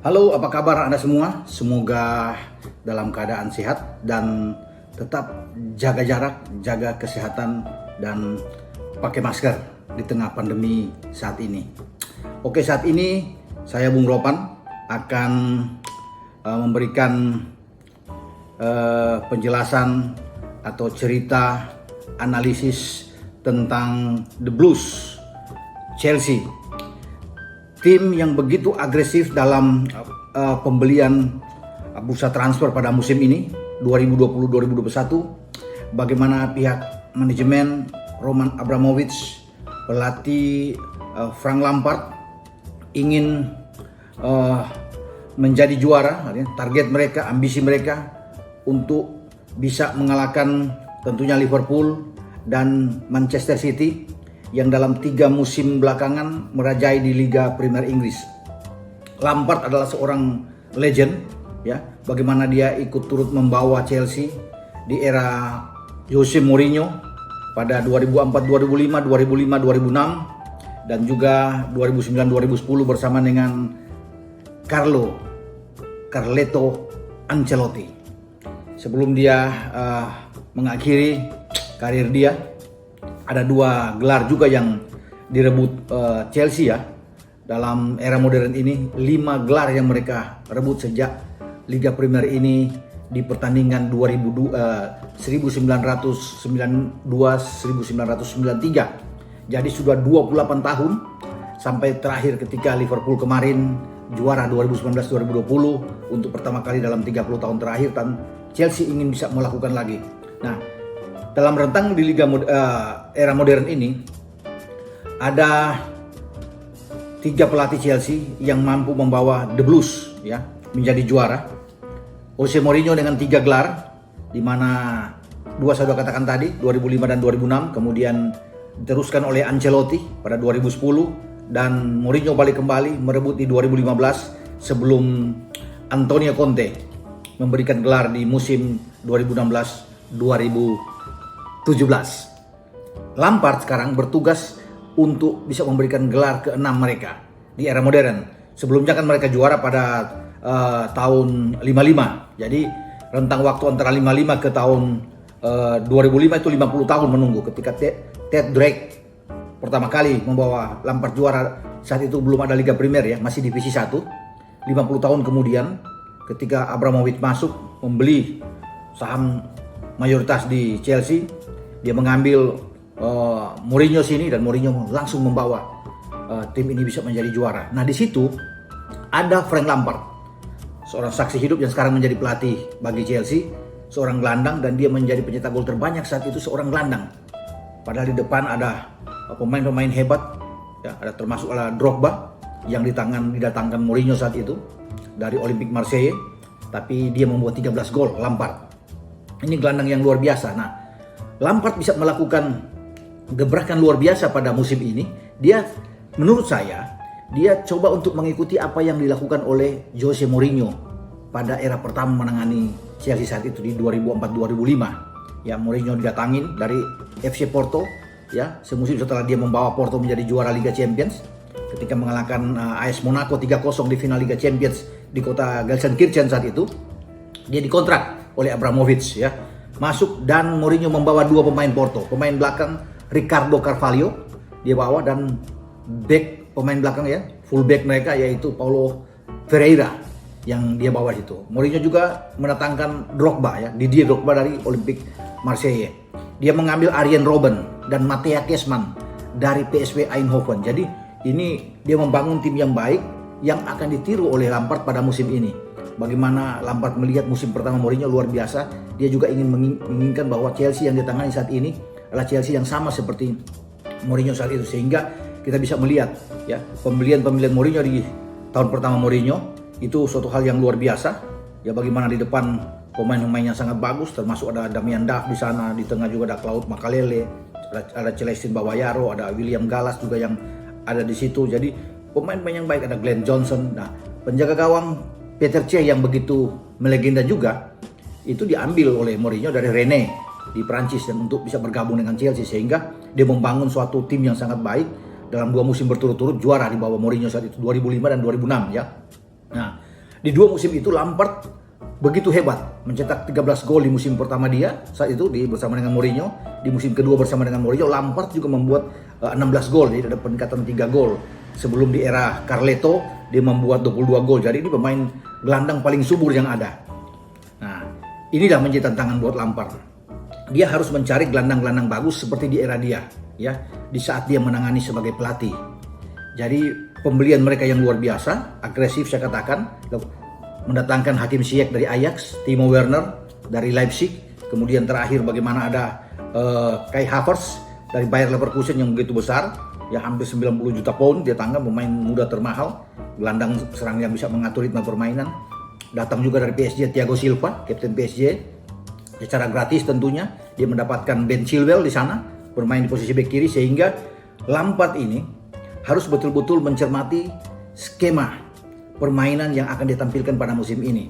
Halo, apa kabar Anda semua? Semoga dalam keadaan sehat dan tetap jaga jarak, jaga kesehatan, dan pakai masker di tengah pandemi saat ini. Oke, saat ini saya Bung Ropan akan memberikan penjelasan atau cerita analisis tentang The Blues Chelsea. Tim yang begitu agresif dalam pembelian bursa transfer pada musim ini 2020-2021. Bagaimana pihak manajemen Roman Abramovich, pelatih Frank Lampard ingin menjadi juara. Target mereka, ambisi mereka untuk bisa mengalahkan tentunya Liverpool dan Manchester City yang dalam 3 musim belakangan merajai di Liga Premier Inggris. Lampard adalah seorang legend, ya. Bagaimana dia ikut turut membawa Chelsea di era Jose Mourinho pada 2004, 2005, 2006 dan juga 2009-2010 bersama dengan Carleto Ancelotti. Sebelum dia mengakhiri karir dia, ada 2 gelar juga yang direbut Chelsea ya. Dalam era modern ini 5 gelar yang mereka rebut sejak Liga Premier ini di pertandingan 1992-1993. Jadi sudah 28 tahun sampai terakhir ketika Liverpool kemarin juara 2019-2020 untuk pertama kali dalam 30 tahun terakhir, dan Chelsea ingin bisa melakukan lagi. Nah, dalam rentang di Liga era modern ini ada 3 pelatih Chelsea yang mampu membawa The Blues ya menjadi juara. Jose Mourinho dengan 3 gelar, di mana 2 saya sudah katakan tadi 2005 dan 2006, kemudian diteruskan oleh Ancelotti pada 2010 dan Mourinho balik kembali merebut di 2015 sebelum Antonio Conte memberikan gelar di musim 2016-2017. Lampard sekarang bertugas untuk bisa memberikan gelar ke-6 mereka di era modern. Sebelumnya kan mereka juara pada tahun 55. Jadi rentang waktu antara 55 ke tahun 2005 itu 50 tahun menunggu ketika Ted Drake pertama kali membawa Lampard juara. Saat itu belum ada Liga Premier ya, masih divisi 1. 50 tahun kemudian ketika Abramovich masuk membeli saham mayoritas di Chelsea, dia mengambil Mourinho sini dan Mourinho langsung membawa tim ini bisa menjadi juara. Nah, di situ ada Frank Lampard, seorang saksi hidup yang sekarang menjadi pelatih bagi Chelsea, seorang gelandang, dan dia menjadi pencetak gol terbanyak saat itu seorang gelandang. Padahal di depan ada pemain-pemain hebat, ya, ada termasuk Drogba yang didatangkan Mourinho saat itu dari Olympique Marseille, tapi dia membuat 13 gol Lampard. Ini gelandang yang luar biasa. Nah, Lampard bisa melakukan gebrakan luar biasa pada musim ini. Dia, menurut saya, dia coba untuk mengikuti apa yang dilakukan oleh Jose Mourinho pada era pertama menangani Chelsea saat itu di 2004-2005. Ya, Mourinho didatangin dari FC Porto, ya, semusim setelah dia membawa Porto menjadi juara Liga Champions ketika mengalahkan AS Monaco 3-0 di final Liga Champions di kota Gelsenkirchen saat itu. Dia dikontrak oleh Abramovich ya. Masuk dan Mourinho membawa 2 pemain Porto. Pemain belakang Ricardo Carvalho dia bawa, dan pemain belakang ya, fullback mereka yaitu Paulo Ferreira yang dia bawa itu. Mourinho juga mendatangkan Drogba ya, Didier Drogba dari Olympique Marseille. Dia mengambil Arjen Robben dan Matthäa Kessman dari PSV Eindhoven. Jadi ini dia membangun tim yang baik yang akan ditiru oleh Lampard pada musim ini. Bagaimana Lampard melihat musim pertama Mourinho luar biasa. Dia juga ingin menginginkan bahwa Chelsea yang ditangani saat ini adalah Chelsea yang sama seperti Mourinho saat itu, sehingga kita bisa melihat ya pembelian Mourinho di tahun pertama Mourinho itu suatu hal yang luar biasa ya. Bagaimana di depan pemain-pemain yang sangat bagus, termasuk ada Damian Duff di sana, di tengah juga ada Claude Makalele, ada Celestin Bawayaro, ada William Gallas juga yang ada di situ. Jadi pemain-pemain yang baik, ada Glenn Johnson. Nah, penjaga gawang Peter Cech yang begitu melegenda juga itu diambil oleh Mourinho dari Rennes di Prancis dan untuk bisa bergabung dengan Chelsea, sehingga dia membangun suatu tim yang sangat baik dalam 2 musim berturut-turut juara di bawah Mourinho saat itu 2005 dan 2006 ya. Nah, Di dua musim itu Lampard begitu hebat, mencetak 13 gol di musim pertama dia saat itu bersama dengan Mourinho. Di musim kedua bersama dengan Mourinho, Lampard juga membuat 16 gol, jadi ada peningkatan 3 gol. Sebelum di era Carleto dia membuat 22 gol. Jadi ini pemain gelandang paling subur yang ada. Nah, inilah menjadi tantangan buat Lampard. Dia harus mencari gelandang-gelandang bagus seperti di era dia, ya, di saat dia menangani sebagai pelatih. Jadi pembelian mereka yang luar biasa, agresif saya katakan. Mendatangkan Hakim Ziyech dari Ajax, Timo Werner dari Leipzig, kemudian terakhir bagaimana ada Kai Havertz dari Bayer Leverkusen yang begitu besar, ya hampir 90 juta pound, dia tangga pemain muda termahal, gelandang serang yang bisa mengatur ritme permainan. Datang juga dari PSG Thiago Silva, kapten PSG, secara gratis tentunya, dia mendapatkan Ben Chilwell di sana, bermain di posisi bek kiri, sehingga Lampard ini harus betul-betul mencermati skema permainan yang akan ditampilkan pada musim ini.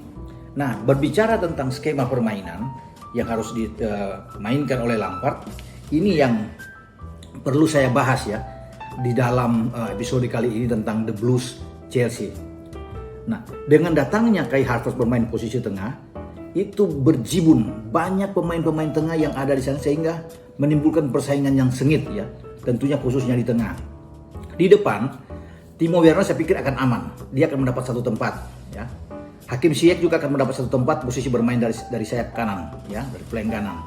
Nah, berbicara tentang skema permainan yang harus dimainkan oleh Lampard, ini yang perlu saya bahas ya di dalam episode kali ini tentang The Blues Chelsea. Nah, dengan datangnya Kai Havertz bermain posisi tengah, itu berjibun banyak pemain-pemain tengah yang ada di sana sehingga menimbulkan persaingan yang sengit ya, tentunya khususnya di tengah. Di depan Timo Werner saya pikir akan aman. Dia akan mendapat satu tempat, ya. Hakim Ziyech juga akan mendapat satu tempat posisi bermain dari sayap kanan, ya, dari flank kanan.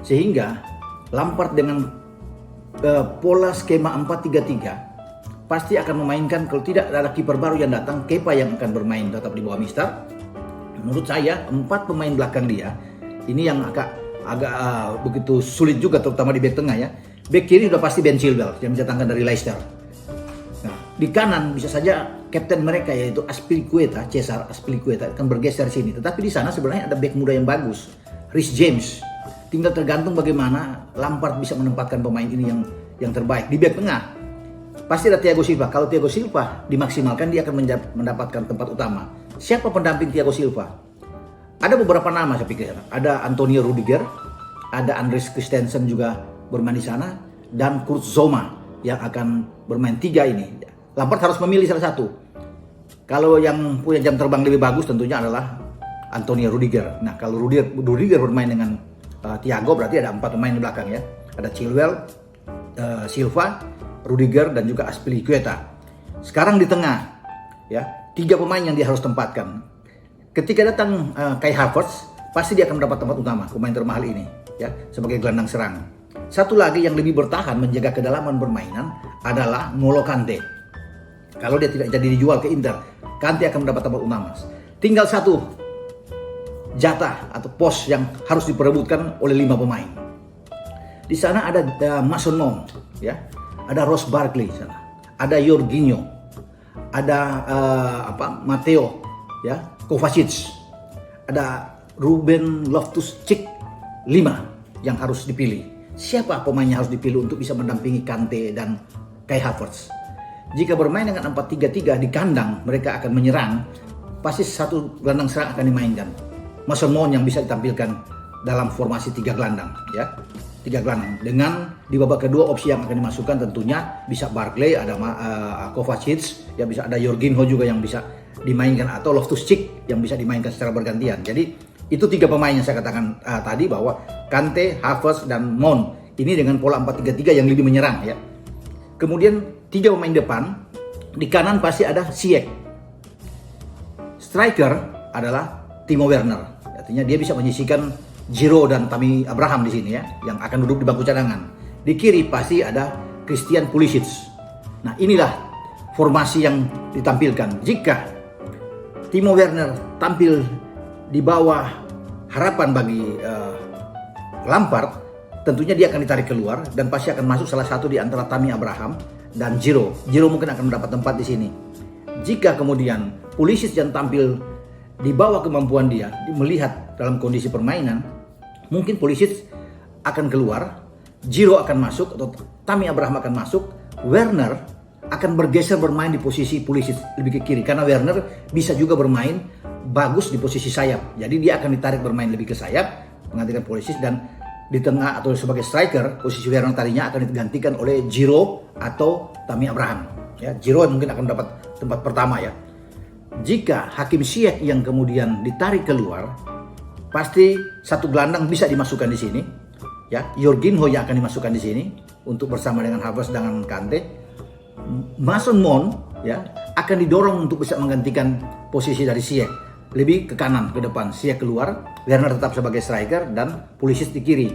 Sehingga Lampard dengan pola skema 4-3-3 pasti akan memainkan, kalau tidak ada kiper baru yang datang, Kepa yang akan bermain tetap di bawah Mister. Menurut saya 4 pemain belakang dia ini yang agak begitu sulit juga, terutama di bek tengah ya. Bek kiri sudah pasti Ben Chilwell yang didatangkan dari Leicester. Di kanan bisa saja kapten mereka yaitu Cesar Azpilicueta akan bergeser sini. Tetapi di sana sebenarnya ada bek muda yang bagus, Reece James. Tinggal tergantung bagaimana Lampard bisa menempatkan pemain ini yang terbaik. Di bek tengah pasti ada Thiago Silva. Kalau Thiago Silva dimaksimalkan, dia akan mendapatkan tempat utama. Siapa pendamping Thiago Silva? Ada beberapa nama saya pikir. Ada Antonio Rudiger, ada Andreas Christensen juga bermain di sana, dan Kurt Zouma yang akan bermain 3 ini. Lampard harus memilih salah satu. Kalau yang punya jam terbang lebih bagus tentunya adalah Antonio Rudiger. Nah, kalau Rudiger bermain dengan Thiago, berarti ada 4 pemain di belakang ya. Ada Chilwell, Silva, Rudiger, dan juga Azpilicueta. Sekarang di tengah, ya 3 pemain yang dia harus tempatkan. Ketika datang Kai Havertz, pasti dia akan mendapat tempat utama, pemain termahal ini, ya, sebagai gelandang serang. Satu lagi yang lebih bertahan menjaga kedalaman permainan adalah N'Golo Kante. Kalau dia tidak jadi dijual ke Inter, Kante akan mendapat tempat utama. Tinggal satu jatah atau pos yang harus diperebutkan oleh 5 pemain. Di sana ada Mason Mount, ya, ada Ross Barkley, sana, ada Jorginho, ada Matteo, ya, Kovacic, ada Ruben Loftus-Cheek, 5 yang harus dipilih. Siapa pemain yang harus dipilih untuk bisa mendampingi Kante dan Kai Havertz? Jika bermain dengan 4-3-3 di kandang, mereka akan menyerang, pasti satu gelandang serang akan dimainkan. Mason Mount yang bisa ditampilkan dalam formasi 3 gelandang, ya. 3 gelandang. Dengan di babak kedua opsi yang akan dimasukkan tentunya bisa Barkley, ada Kovacic, ya, bisa ada Jorginho juga yang bisa dimainkan, atau Loftus-Cheek yang bisa dimainkan secara bergantian. Jadi itu 3 pemain yang saya katakan tadi, bahwa Kante, Havertz, dan Mount ini dengan pola 4-3-3 yang lebih menyerang, ya. Kemudian 3 pemain depan, di kanan pasti ada Ziyech. Striker adalah Timo Werner. Artinya dia bisa menyisikan Giroud dan Tammy Abraham di sini ya, yang akan duduk di bangku cadangan. Di kiri pasti ada Christian Pulisic. Nah, inilah formasi yang ditampilkan. Jika Timo Werner tampil di bawah harapan bagi Lampard, tentunya dia akan ditarik keluar dan pasti akan masuk salah satu di antara Tammy Abraham dan Giroud. Giroud mungkin akan mendapat tempat di sini. Jika kemudian Pulisic yang tampil di bawah kemampuan dia, melihat dalam kondisi permainan, mungkin Pulisic akan keluar, Giroud akan masuk atau Tammy Abraham akan masuk, Werner akan bergeser bermain di posisi Pulisic lebih ke kiri, karena Werner bisa juga bermain bagus di posisi sayap. Jadi dia akan ditarik bermain lebih ke sayap, menggantikan Pulisic, dan di tengah atau sebagai striker, posisi Werner tadinya akan digantikan oleh Giroud atau Tammy Abraham. Ya, Giroud mungkin akan dapat tempat pertama ya. jika Hakim Ziyech yang kemudian ditarik keluar, pasti satu gelandang bisa dimasukkan di sini, ya. Jorginho yang akan dimasukkan di sini untuk bersama dengan Havertz dengan Kante. Mason Mount ya akan didorong untuk bisa menggantikan posisi dari Ziyech, lebih ke kanan ke depan. Ziyech keluar, Werner tetap sebagai striker dan Pulisic di kiri.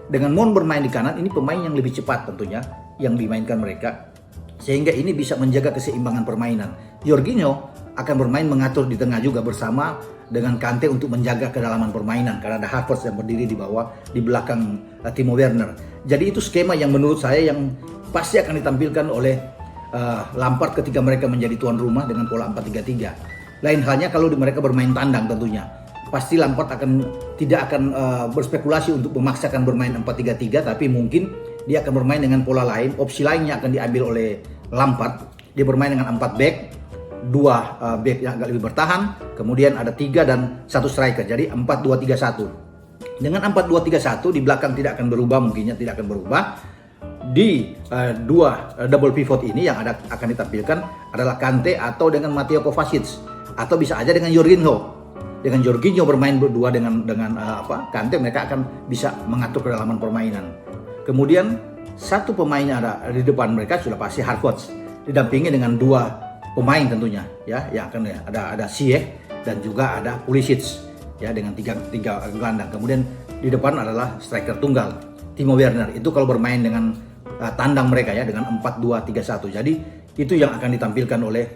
Dengan Mount bermain di kanan, ini pemain yang lebih cepat tentunya yang dimainkan mereka, sehingga ini bisa menjaga keseimbangan permainan. Jorginho akan bermain mengatur di tengah juga bersama dengan Kante untuk menjaga kedalaman permainan, karena ada Havertz yang berdiri di bawah, di belakang Timo Werner. Jadi itu skema yang menurut saya yang pasti akan ditampilkan oleh Lampard ketika mereka menjadi tuan rumah dengan pola 4-3-3. Lain halnya kalau mereka bermain tandang tentunya. Pasti Lampard tidak akan berspekulasi untuk memaksakan bermain 4-3-3, tapi mungkin dia akan bermain dengan pola lain. Opsi lainnya akan diambil oleh Lampard. Dia bermain dengan 4 back, 2 back yang agak lebih bertahan, kemudian ada 3 dan 1 striker. Jadi 4-2-3-1. Dengan 4-2-3-1 di belakang tidak akan berubah, mungkinnya tidak akan berubah. Di dua double pivot ini yang akan ditampilkan adalah Kante atau dengan Mateo Kovacic, atau bisa aja dengan Jorginho. Dengan Jorginho bermain berdua dengan Kante, mereka akan bisa mengatur kedalaman permainan. Kemudian satu pemain ada di depan mereka sudah pasti Havertz, didampingi dengan 2 pemain tentunya ya, yang akan ada Ziyech dan juga ada Pulisic ya, dengan tiga gelandang. Kemudian di depan adalah striker tunggal Timo Werner. Itu kalau bermain dengan tandang mereka ya, dengan 4-2-3-1. Jadi itu yang akan ditampilkan oleh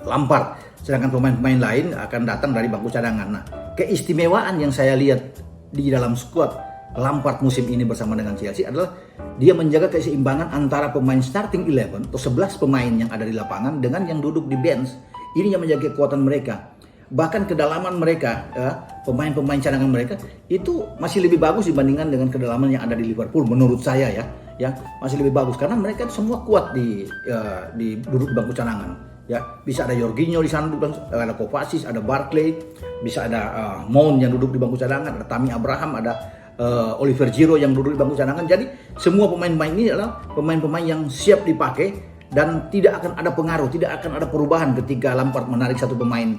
Lampard. Sedangkan pemain-pemain lain akan datang dari bangku cadangan. Nah, keistimewaan yang saya lihat di dalam skuad Lampard musim ini bersama dengan Chelsea adalah dia menjaga keseimbangan antara pemain starting 11 atau 11 pemain yang ada di lapangan dengan yang duduk di bench. Ini yang menjaga kekuatan mereka. Bahkan kedalaman mereka, pemain-pemain cadangan mereka itu masih lebih bagus dibandingkan dengan kedalaman yang ada di Liverpool menurut saya ya masih lebih bagus karena mereka semua kuat di duduk di bangku cadangan. Ya, bisa ada Jorginho di sana, ada Kovacic, ada Barkley, bisa ada Mount yang duduk di bangku cadangan, ada Tammy Abraham, ada Oliver Giroud yang duduk di bangku cadangan. Jadi semua pemain-pemain ini adalah pemain-pemain yang siap dipakai dan tidak akan ada pengaruh, tidak akan ada perubahan ketika Lampard menarik satu pemain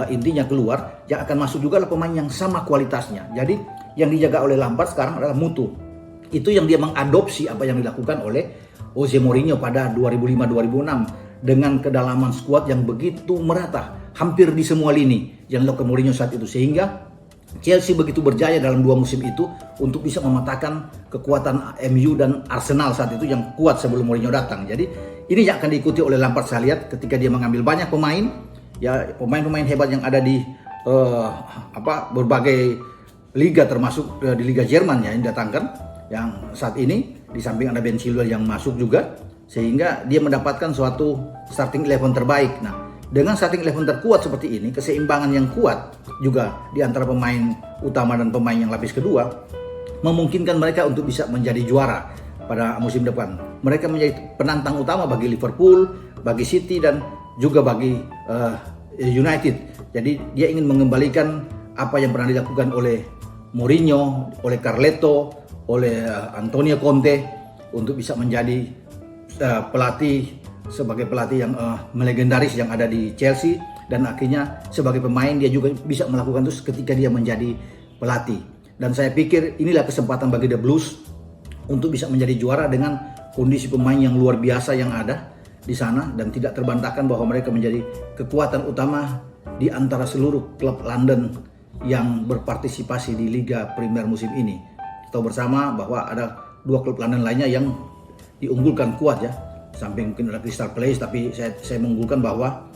intinya keluar. Yang akan masuk juga adalah pemain yang sama kualitasnya. Jadi yang dijaga oleh Lampard sekarang adalah mutu. Itu yang dia mengadopsi apa yang dilakukan oleh Jose Mourinho pada 2005-2006 dengan kedalaman skuad yang begitu merata hampir di semua lini yang dilakukan Mourinho saat itu, sehingga Chelsea begitu berjaya dalam 2 musim itu untuk bisa mematahkan kekuatan MU dan Arsenal saat itu yang kuat sebelum Mourinho datang. Jadi ini yang akan diikuti oleh Lampard saya lihat ketika dia mengambil banyak pemain, ya pemain-pemain hebat yang ada di berbagai liga, termasuk di Liga Jerman ya, yang didatangkan, yang saat ini di samping ada Ben Chilwell yang masuk juga, sehingga dia mendapatkan suatu starting 11 terbaik. Nah, dengan starting 11 terkuat seperti ini, keseimbangan yang kuat juga di antara pemain utama dan pemain yang lapis kedua memungkinkan mereka untuk bisa menjadi juara pada musim depan. Mereka menjadi penantang utama bagi Liverpool, bagi City dan juga bagi United. Jadi dia ingin mengembalikan apa yang pernah dilakukan oleh Mourinho, oleh Carleto, oleh Antonio Conte untuk bisa menjadi pelatih sebagai pelatih yang melegendaris yang ada di Chelsea, dan akhirnya sebagai pemain dia juga bisa melakukan itu ketika dia menjadi pelatih. Dan saya pikir inilah kesempatan bagi The Blues untuk bisa menjadi juara dengan kondisi pemain yang luar biasa yang ada di sana, dan tidak terbantahkan bahwa mereka menjadi kekuatan utama di antara seluruh klub London yang berpartisipasi di Liga Premier musim ini. Tahu bersama bahwa ada 2 klub London lainnya yang diunggulkan kuat ya, samping mungkin ada Crystal Palace, tapi saya mengunggulkan bahwa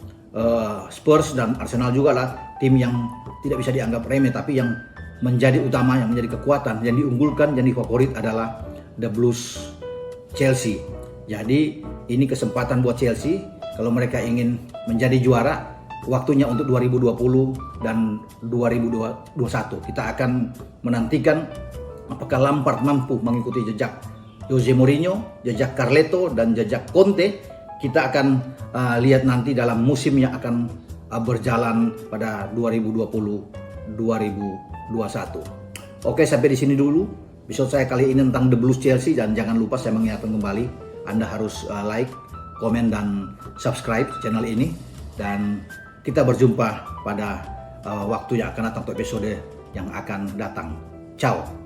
Spurs dan Arsenal juga lah tim yang tidak bisa dianggap remeh, tapi yang menjadi utama, yang menjadi kekuatan, yang diunggulkan, yang favorit adalah The Blues Chelsea. Jadi ini kesempatan buat Chelsea kalau mereka ingin menjadi juara. Waktunya untuk 2020 dan 2021 kita akan menantikan apakah Lampard mampu mengikuti jejak Jose Mourinho, jejak Carleto, dan jejak Conte. Kita akan lihat nanti dalam musim yang akan berjalan pada 2020-2021. Oke, sampai di sini dulu episode saya kali ini tentang The Blues Chelsea, dan jangan lupa saya mengingatkan kembali Anda harus like, komen, dan subscribe channel ini. Dan Kita berjumpa pada waktu yang akan datang, untuk episode yang akan datang. Ciao.